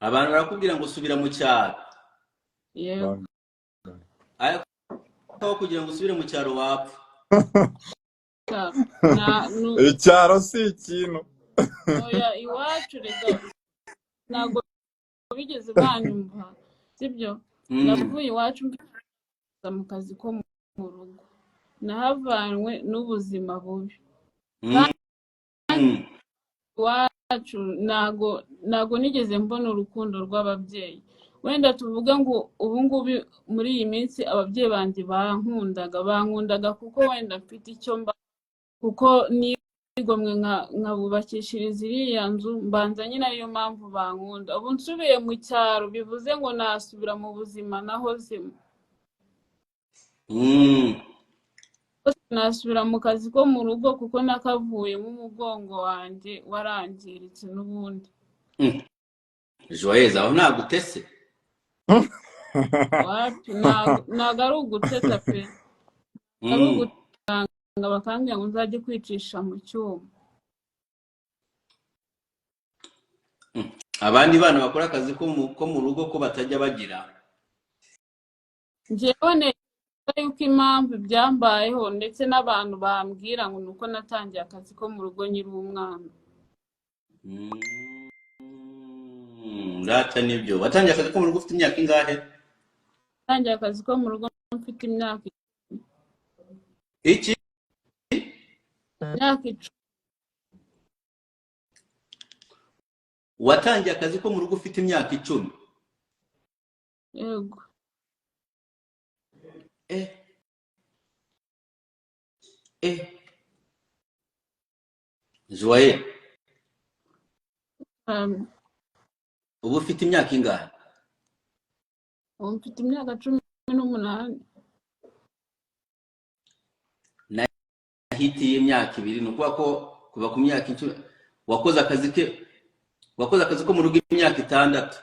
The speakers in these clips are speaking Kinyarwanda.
abantu barakubwira ngo subira mu cyaro, yego ariko aho kugira ngo usubire mu cyaro wapfa. icyaro si ikintu. oya iwacu rega ntabwo bigeze banyumva sibyo. navuye iwacu mfite mu kazi ko mu rugo, nahavanywe n'ubuzima bubi. Iwacu ntago nigeze mbona urukundo rw'ababyeyi. Wenda tuvuga ngo ubu ngubu muri iyi minsi ababyeyi banjye bankundaga kuko wenda mfite icyo kuko nigomwe nkabubakishiriza iriya nzu mbanza nyine ariyo mpamvu bankunda. Ubu nsubiye mu cyaro bivuze ngo nasubira mu buzima nahozemo, nasubira mu kazi ko mu rugo kuko nakavuyemo umugongo wanjye warangiritse n'ubundi. Joyeuse aho ntabwo utese? ntabwo ari uguteta pe, ari ugutanga bakambwira ngo nzajye kwicisha mu cyuma. abandi bana bakora akazi ko mu rugo ko batajya bagira. njyewe neza yuko impamvu byambayeho ndetse n'abantu bambwira ngo nuko natangiye akazi ko mu rugo nyiri umwana. Ndata nibyo. Watangiye akazi ko mu rugo ufite imyaka ingahe? Natangiye akazi ko mu rugo mfite imyaka iki? imyaka 10. Watangiye akazi ko mu rugo ufite imyaka 10? Yego. Joyeuse ubu ufite imyaka ingahe? ubu mfite imyaka 18. Nahitiye imyaka 2, nukuba ko kuva ku myaka 10 wakoze akazi ko mu rugo imyaka 6.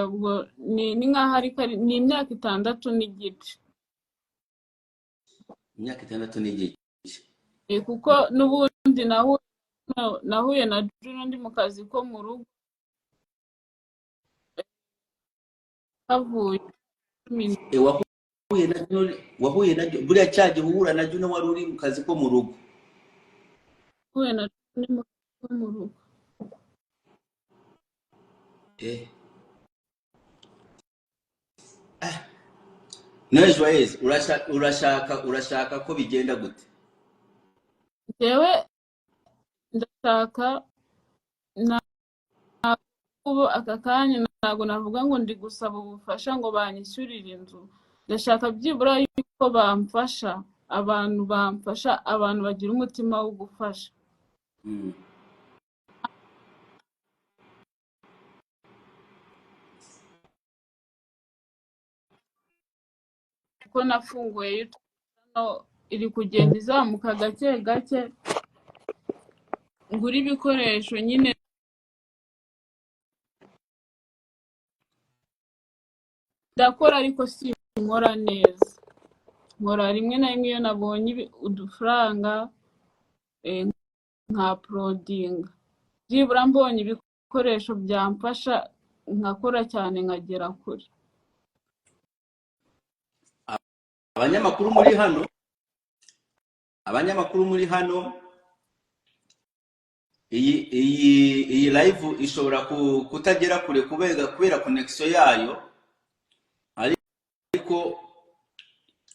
ubwo ni nkaho ni imyaka 6 n'igice. Imyaka 6 n'igice. kuko n'ubundi nahuye na Juno ndi mu kazi ko mu rugo havuye wahuye na buriya cyaje uhura na Juno wari uri mu kazi ko mu rugo? Wahuye na Juno mu kazi ko mu rugo. None Joyeuse urashaka ko bigenda gute? Jewe ndashaka ubu aka kanya ntabwo navuga ngo ndi gusaba ubufasha ngo banyishyurire inzu. Ndashaka byibura yuko bamfasha, abantu bagira umutima wo gufasha. kuko nafunguye YouTube iri kugenda izamuka gake gake, ngura ibikoresho nyine ndakora ariko si nkora neza. Nkora rimwe na rimwe iyo nabonye udufaranga nka prodinga, byibura mbonye ibikoresho byamfasha nkakora cyane nkagera kure. Abanyamakuru muri hano iyi live ishobora kutagera kure kubera connection yayo, ariko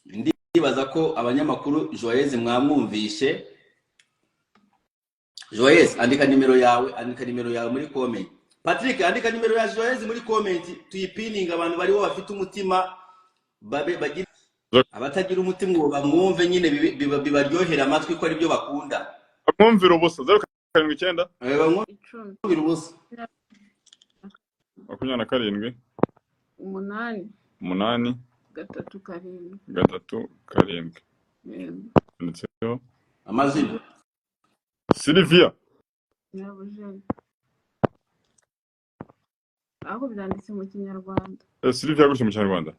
ndibaza ko abanyamakuru Joyeuse mwamwumvishe. Joyeuse andika nimero yawe muri comment. Patrick andika nimero ya Joyeuse muri comment, tuyipininga abantu bariho bafite umutima bagira abatagira umutima ngo bamwumve nyine bibaryohera amatwi ko ari byo bakunda. Bamwumvira ubusa 079 bamwumvira ubusa 27 8 3 ndetseho amazina Sylvia Nyabujeni. Aho byanditse mu Kinyarwanda. Sylvia gushe mu Kinyarwanda.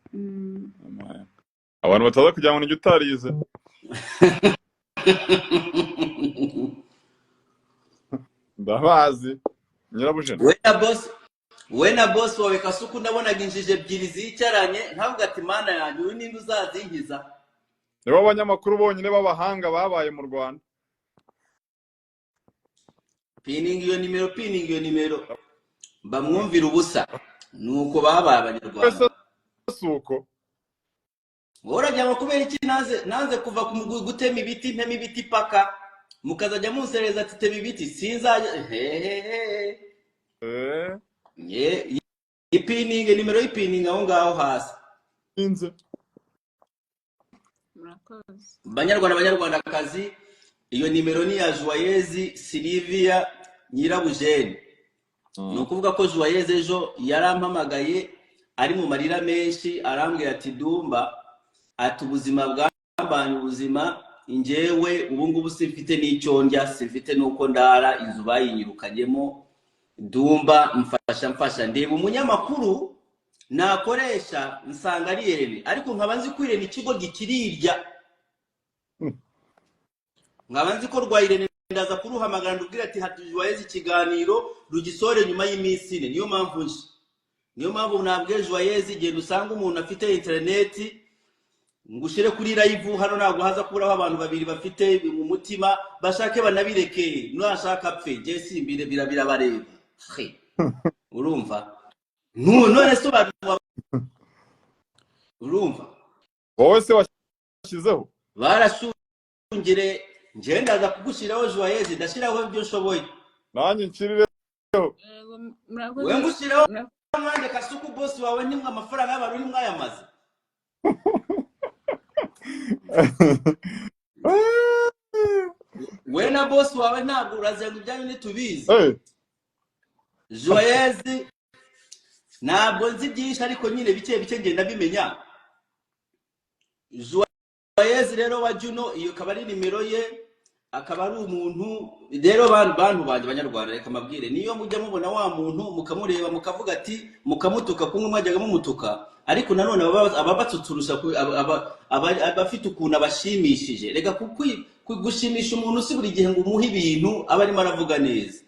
Abantu bataza kujya mu utarize. Ndabazi. Nyirabujeni. we na boss wawe Kasuku nabonaga injije ebyiri zicaranye nkavuga ati mana yanjye uyu ninde uzazinkiza. Nibo abanyamakuru bonyine b'abahanga babaye mu Rwanda. Pininga iyo nimero bamwumvira ubusa nuko babaye abanyarwanda. Suko Urajya ngo kubera iki nanze kuva ku gutema ibiti ntema ibiti paka mukazajya munsereza ati tema ibiti sinzaje ipininga nimero y'ipininga aho ngaho hasi inze. murakoze. Banyarwandakazi, iyo nimero ni ya Joyeuse Sylvia Nyirabujeni. Ni ukuvuga ko Joyeuse ejo yarampamagaye ari mu marira menshi arambwira ati Dumba ati ubuzima bwambanye ubuzima injewe ubu ngubu simfite n'icyo ndya simfite nuko ndara inzu bayinyirukanyemo Dumba mfasha ndeba umunyamakuru nakoresha nsanga ari Irene ariko nkaba nzi ko Irene ikigo gikirirya nkaba nzi ko rwa Irene ndaza kuruhamagara ndubwira ati Joyeuse ikiganiro rugisore nyuma y'iminsi ine niyo mpamvu nabwiye Joyeuse igihe usanga umuntu afite internet ngushire kuri live hano ntabwo haza kuburaho abantu babiri bafite mu mutima bashake banabireke nashaka apfe je simbire birabareba urumva none so urumva wowe se washyizeho barashungire nje ndaza kugushiraho Joyeuse ndashiraho ibyo nshoboye nanjye nshirireho we ngushiraho mwande Kasuku boss wawe nimwe amafaranga y'abantu nimwe ayamaze we na boss wawe ntabwo urazenga ibyanyu nitubizi Joyeuse ntabwo nzi byinshi ariko nyine bike ngenda bimenya. Joyeuse rero wa Juno iyo akaba ari nimero ye akaba ari umuntu rero bantu banje Banyarwanda reka mabwire niyo mujya mubona wa muntu mukamureba mukavuga ati mukamutuka kumwe mwajyaga mumutuka ariko nanone ababatsuturusha abafite ukuntu abashimishije rega gushimisha umuntu si buri gihe ngo umuhe ibintu aba arimo aravuga neza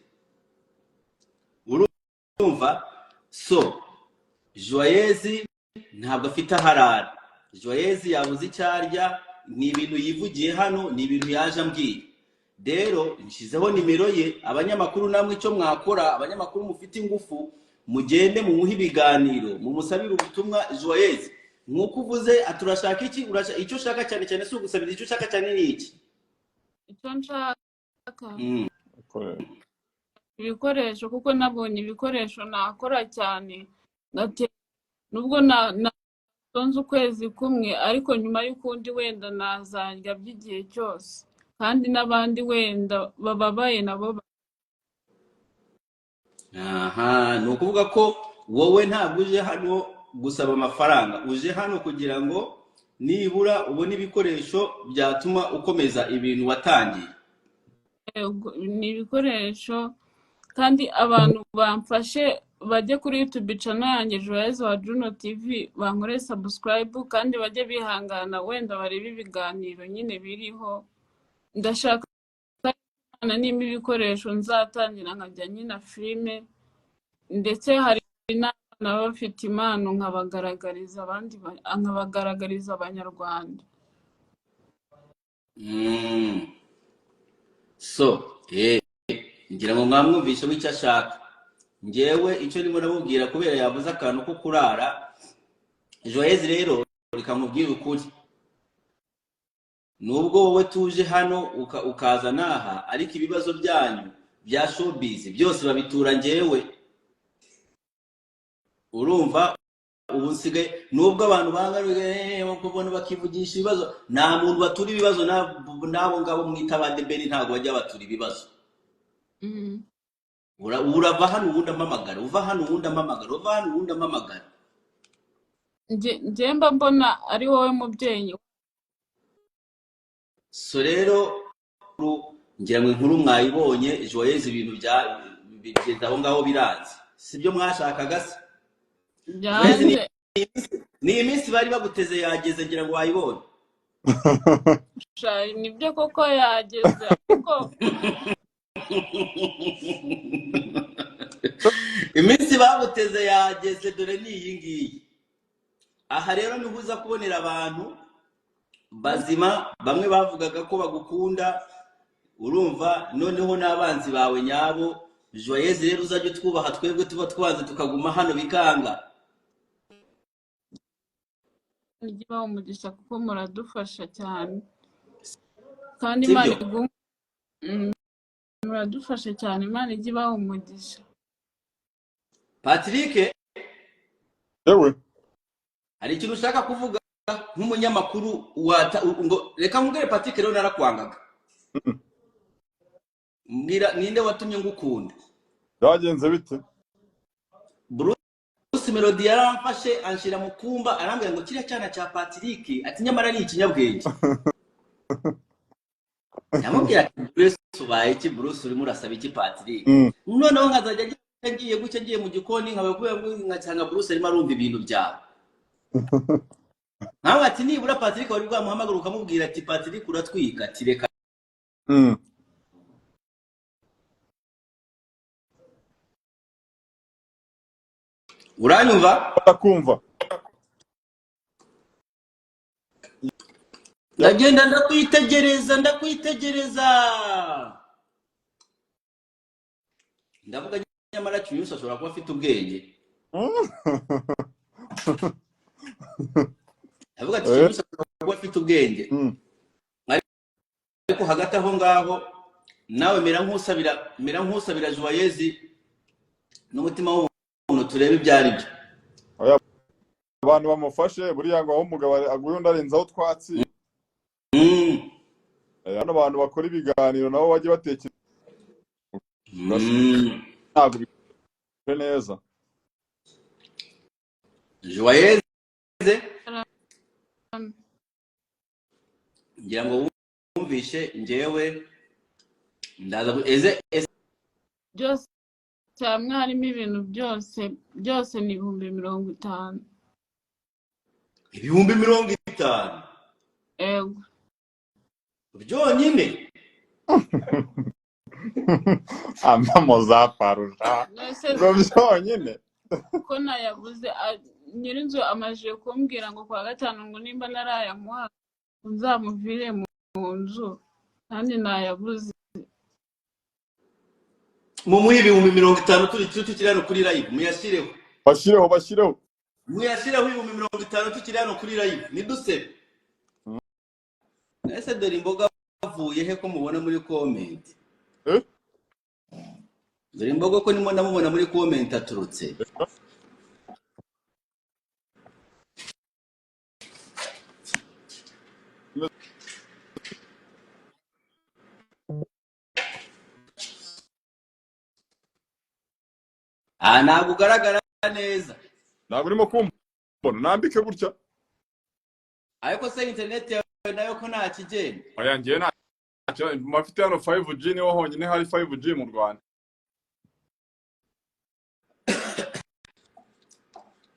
urumva. So Joyeuse ntabwo afite aharara Joyeuse yabuze icyarya ni ibintu yivugiye hano ni ibintu yaje ambwira rero nshizeho nimero ye abanyamakuru namwe icyo mwakora abanyamakuru mufite ingufu mugende mu muhe ibiganiro mu musabira ubutumwa Joyeuse nkuko uvuze aturashaka iki icyo ushaka cyane cyane si ugusabira icyo ushaka cyane ni iki icyo nshaka ibikoresho kuko nabonye ibikoresho nakora cyane nubwo natonze ukwezi kumwe ariko nyuma y'ukundi wenda nazarya by'igihe cyose kandi n'abandi wenda bababaye nabo ni ukuvuga ko wowe ntabwo uje hano gusaba amafaranga uje hano kugira ngo nibura ubone ibikoresho byatuma ukomeza ibintu watangiye. Ni ibikoresho kandi abantu bamfashe bajye kuri YouTube channel yanjye Joyeuse wa Juno TV bankore subscribe kandi bajye bihangana wenda barebe ibiganiro nyine biriho ndashaka n'imwe ibikoresho nzatangira nkajya nyina filme ndetse hari n'abana bafite impano nkabagaragariza abandi nkabagaragariza Abanyarwanda. So ngira ngo mwamwumvishe w'icyo ashaka ngewe icyo ndimo namubwira kubera yavuze akantu ko kurara Joyeuse rero rikamubwira ukuri nubwo wowe tuje hano ukaza naha ariko ibibazo byanyu bya showbiz byose babitura ngewe urumva ubu nsigaye nubwo abantu bangaruye bakubona bakivugisha ibibazo nta muntu batura ibibazo nabo ngabo mwita abadeberi ntago bajya batura ibibazo. Urava hano ubundi amamagara uva hano ubundi amamagara uva hano ubundi amamagara njemba mbona ari wowe mubyeyi. So rero ngira ngo inkuru mwayibonye Joyeuse ibintu bigenda aho ngaho biranze sibyo mwashakaga se ni iminsi bari baguteze yageze ngira ngo wayibonye nibyo koko yageze ariko iminsi baguteze yageze, dore ni iyi ngiyi. Aha rero niho uza kubonera abantu bazima, bamwe bavugaga ko bagukunda, urumva, noneho n'abanzi bawe nyabo. Joyeuse rero uzajya utwubaha, twebwe tuba twanze tukaguma hano bikanga. igiba umugisha kuko muradufasha cyane kandi Imana Sibyo? muradufasha cyane, Imana ijya ibaha umugisha. Patrick, yewe hari ikintu ushaka kuvuga nk'umunyamakuru ngo reka nkubwire Patrick, rero narakwangaga. Mbwira ninde watumye ngukunda? byagenze bite? Bruce Melody yaramfashe anshira mu kumba, arambwira ngo kiriya cyana cya Patrick ati nyamara ni ikinyabwenge. Namubwira ati Bruce ubaye iki? Bruce urimo urasaba iki Patrick? Noneho nkazajya ngiye gucya ngiye mu gikoni nkabakubwira ngo nkacanga Bruce arimo arumva ibintu byawe. Nawe ati nibura Patrick wari bwamuhamagara ukamubwira ati Patrick uratwika, ati reka. Uranyumva? Ndakumva. Ndagenda ndakwitegereza ndavuga nyamara Cyuyusa ashobora kuba afite ubwenge. Ndavuga ati Cyuyusa ashobora kuba afite ubwenge. Ariko hagati aho ngaho nawe mera nk'usabira Joyeuse n'umutima w'umuntu, turebe ibyari byo. Abantu bamufashe buriya ngo aho umugabo aguye undi arenzaho twatsi. Hano abantu bakora ibiganiro nabo bajye batekereza ntabwo bikore neza. Joyeuse ngira ngo wumvishe njyewe ndaza byose hamwe harimo ibintu byose ni 50,000. 50,000? Ego. Byonyine? Amamo zaparusha. Ngo byonyine? Ko nayabuze, nyirinzu amajije kumbwira ngo kwa gatanu ngo nimba narayamuha nzamuvire mu nzu, kandi nayabuze. Mumuhe 50,000 tukiri hano kuri live, muyashyireho. Bashyireho. Muyashyireho 50,000 tukiri hano kuri live, nidusebe. Ese dore imboga bavuye he ko mubona muri comment? Dore imboga ko nimo namubona muri comment aturutse. Ntabwo ugaragara neza. Ntabwo urimo kumbona, nambike gutya. Ariko se internet yawe nayo ko nta kigenda. Oya ngiye ntacyo, mafite hano 5G niho honyine hari 5G mu Rwanda.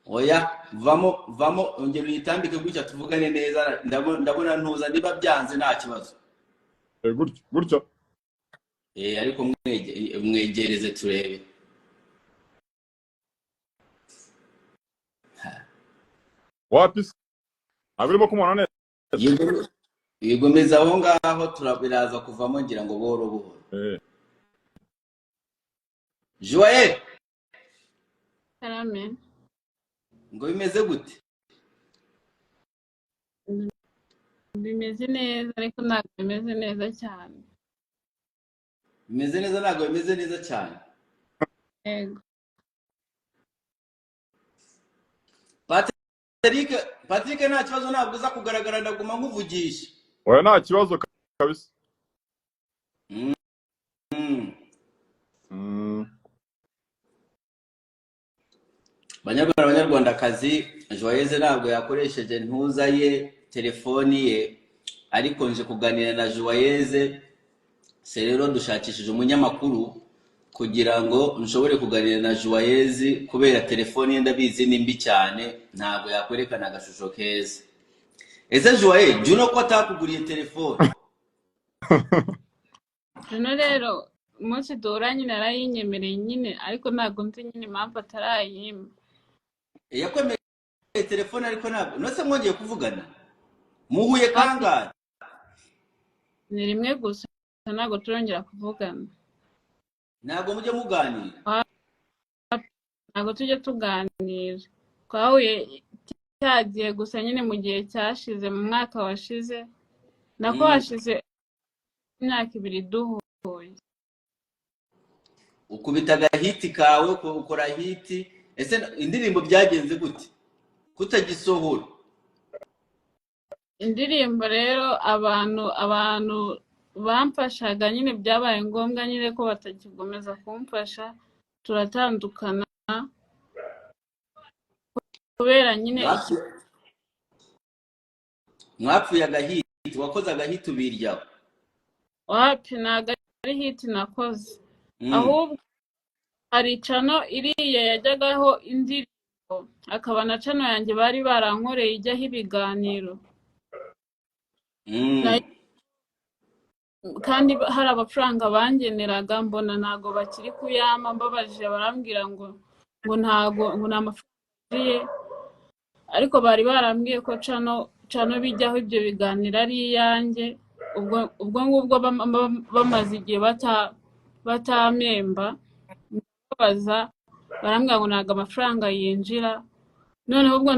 Oya vamo ongera uyitambike gutya tuvugane neza, ndabona ntuza niba byanze nta kibazo. Gutya. Ariko mwegereze turebe. Wapi? Ntabwo urimo kumubona neza. Yigomeza aho ngaho turabiraza kuvamo ngira ngo buhoro. Joyeuse. Amen. Ngo bimeze gute? Bimeze neza ariko ntabwo bimeze neza cyane. Bimeze neza ntabwo bimeze neza cyane. Ego. Patrick nta kibazo, ntabwo uza kugaragara, ndaguma nkuvugisha. Oya nta kibazo kabisa. Banyarwandakazi, Joyeuse ntabwo yakoresheje ntuza ye, telefoni ye, ariko nje kuganira na Joyeuse. Se rero dushakishije umunyamakuru kugira ngo nshobore kuganira na Joyeuse, kubera telefoni ye ndabizi ni mbi cyane, ntabwo yakwerekana agashusho keza. Ese Joyeuse, Juno ko atakuguriye telefoni? Juno rero umunsi duhura nyine arayinyemereye nyine, ariko ntabwo nzi nyine impamvu atarayimpa. yakwemereye telefone ariko ntabwo nose mwongeye kuvugana muhuye kangahe? Ni rimwe gusa, ntabwo turongera kuvugana. ntabwo mujye muganira? Ntabwo tujya tuganira, twahuye cyagiye gusa nyine mu gihe cyashize, mu mwaka washize nako hashize imyaka 2 duhuye. ukubita agahiti kawe ukora hiti. Ese indirimbo byagenze gute kutagisohora? Indirimbo rero abantu bamfashaga nyine byabaye ngombwa nyine ko batakigomeza kumfasha, turatandukana kubera nyine mwapfuye agahiti. wakoze agahiti ubiryaho? wapi, ntabwo ari hiti nakoze, ahubwo hari cano iriya yajyagaho indirimbo, akaba na cano yanjye bari barankoreye ijyaho ibiganiro, kandi hari amafaranga bangeneraga, mbona ntago bakiri kuyama, mbabajije barambwira ngo ntago, ngo nta mafaranga ye, ariko bari barambwiye ko cano bijyaho ibyo biganiro ari iyanjye. ubwo ngubwo bamaze igihe batamemba, babaza barambwira ngo ntago amafaranga yinjira. Noneho ubwo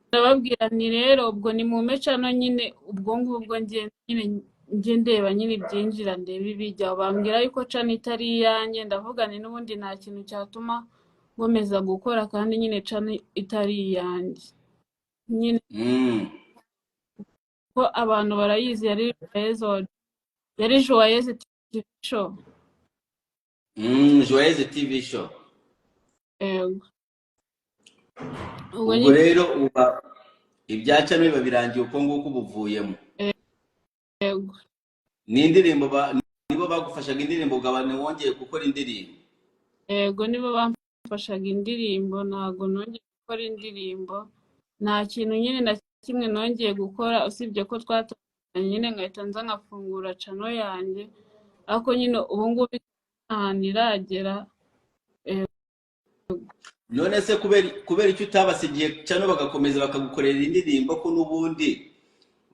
ndababwira ni rero ubwo ni mu cano nyine, ubwo ngubwo njye ndeba nyine ibyinjira ndeba ibijyaho, bambwira yuko cano itari iyanjye. ndavuga ni n'ubundi nta kintu cyatuma nkomeza gukora kandi nyine cano itari iyanjye nyine, ko abantu barayizi, yari Joyeuse TV show. Joyeuse TV show. Yego. ubwo rero uba ibya cano biba birangiye uko nguko ubuvuyemo? Yego. ni indirimbo nibo bagufashaga indirimbo ugabane wongeye gukora indirimbo? Yego, nibo bamfashaga indirimbo, ntabwo nongeye gukora indirimbo, nta kintu nyine na kimwe nongeye gukora, usibye ko twatandukanye nyine nkahita nza nkafungura cano yanjye, ariko nyine ubu ngubu ahantu iragera. none se kubera icyo utabasigiye cano bagakomeza bakagukorera indirimbo, ko n'ubundi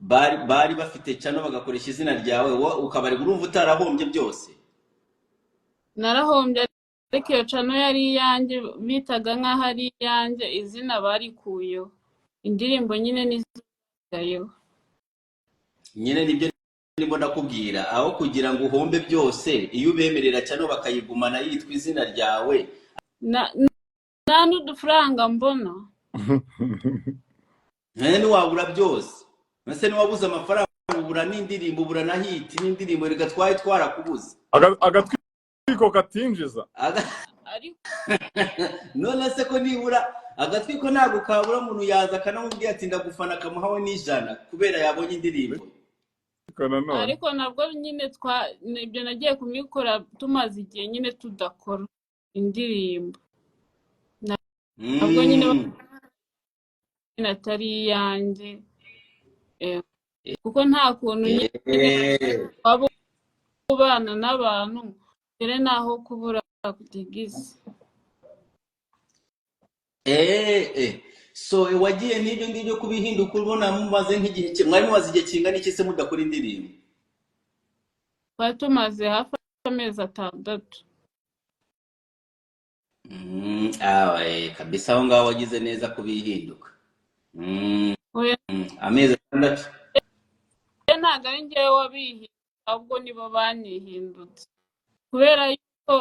bari bafite cano bagakoresha izina ryawe, ukabari urumva utarahombye byose? Narahombye, ariko iyo cano yari iyanjye, bitaga nk'aho ari iyanjye, izina barikuyeho, indirimbo nyine nizagayeho. nyine nibyo ndimo ndakubwira, aho kugira ngo uhombe byose, iyo ubemerera cano bakayigumana yitwa izina ryawe, nta n'udufaranga mbona. ntiwabura byose. mbese niwabuze amafaranga ubura n'indirimbo, ubura na hiti n'indirimbo, reka twari twarakubuze. agatwiko katinjiza. none se ko nibura agatwiko ntabwo kabura, umuntu yaza akanamubwira ati ndagufana, akamuhawe n'ijana kubera yabonye indirimbo. ariko nabwo nyine ibyo nagiye kumikora tumaze igihe nyine tudakora indirimbo, nabwo nyine atari iyanjye, kuko nta kuntu nyine waba ubana n'abantu mbere naho kubura kutigise. so wagiye n'ibyo ngibyo kubihinduka, ubona mumaze nk'igihe, mwari mumaze igihe kingana iki se mudakora indirimbo? twari tumaze hafi amezi 6. kabisa aho ngaho wagize neza kubihinduka. amezi 6? ntabwo ari njyewe wabihindutse, ahubwo nibo banihindutse, kubera yuko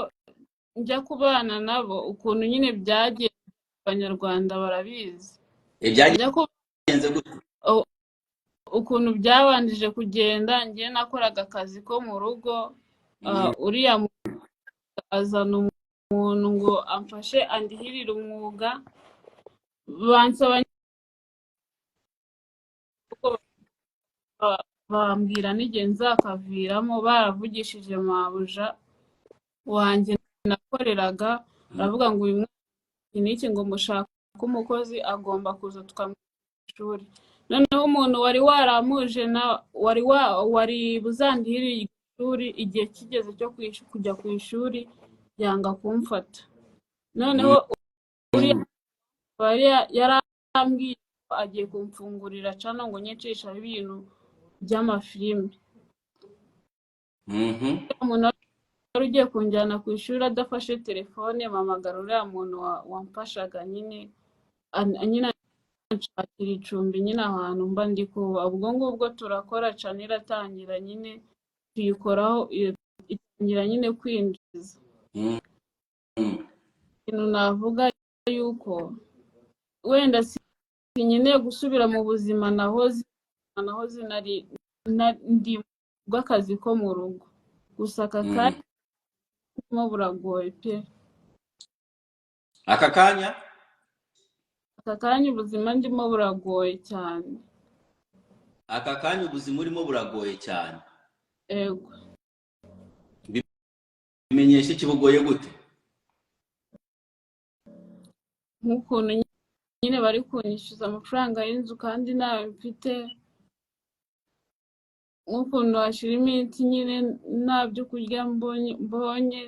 njya kubana nabo, ukuntu nyine byagiye, abanyarwanda barabizi ukuntu byabanjije kugenda. njye nakoraga akazi ko mu rugo, uriya azana umuntu ngo amfashe andihirire umwuga, bansaba bambwira n'igihe nzakaviramo, baravugishije mabuja wanjye nakoreraga, baravuga ngo uyu mwaka n'iki ngo mushaka umukozi agomba kuza tukamwishyura ishuri. noneho umuntu wari waramuje wari buzandihirire ishuri, igihe kigeze cyo kujya ku ishuri yanga kumfata. Noneho uriya yarambwiye ko agiye kumfungurira cano ngo nyicishaho ibintu by'amafilime. Umuntu wari ugiye kunjyana ku ishuri adafashe telefone, mpamagara uriya muntu wamfashaga nyine anshakira icumbi nyine ahantu mba ndi kuba. Ubwo ngubwo turakora cano iratangira nyine tuyikoraho, itangira nyine kwinjiza. Ikintu navuga yuko wenda sinkeneye gusubira mu buzima nahoze ndi bw'akazi ko mu rugo, gusa aka kanya ndimo buragoye pe. aka kanya ubuzima ndimo buragoye cyane. aka kanya ubuzima urimo buragoye cyane. Ego. Bimenyesha iki bugoye gute? Nk'ukuntu nyine bari kunyishyuza amafaranga y'inzu kandi nawe mfite, nk'ukuntu hashira iminsi nyine nta byo kurya mbonye,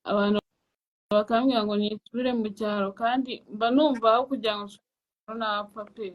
abantu bakambwira ngo nisubire mu cyaro kandi mba numva aho kugira ngo nsubire napfa pe.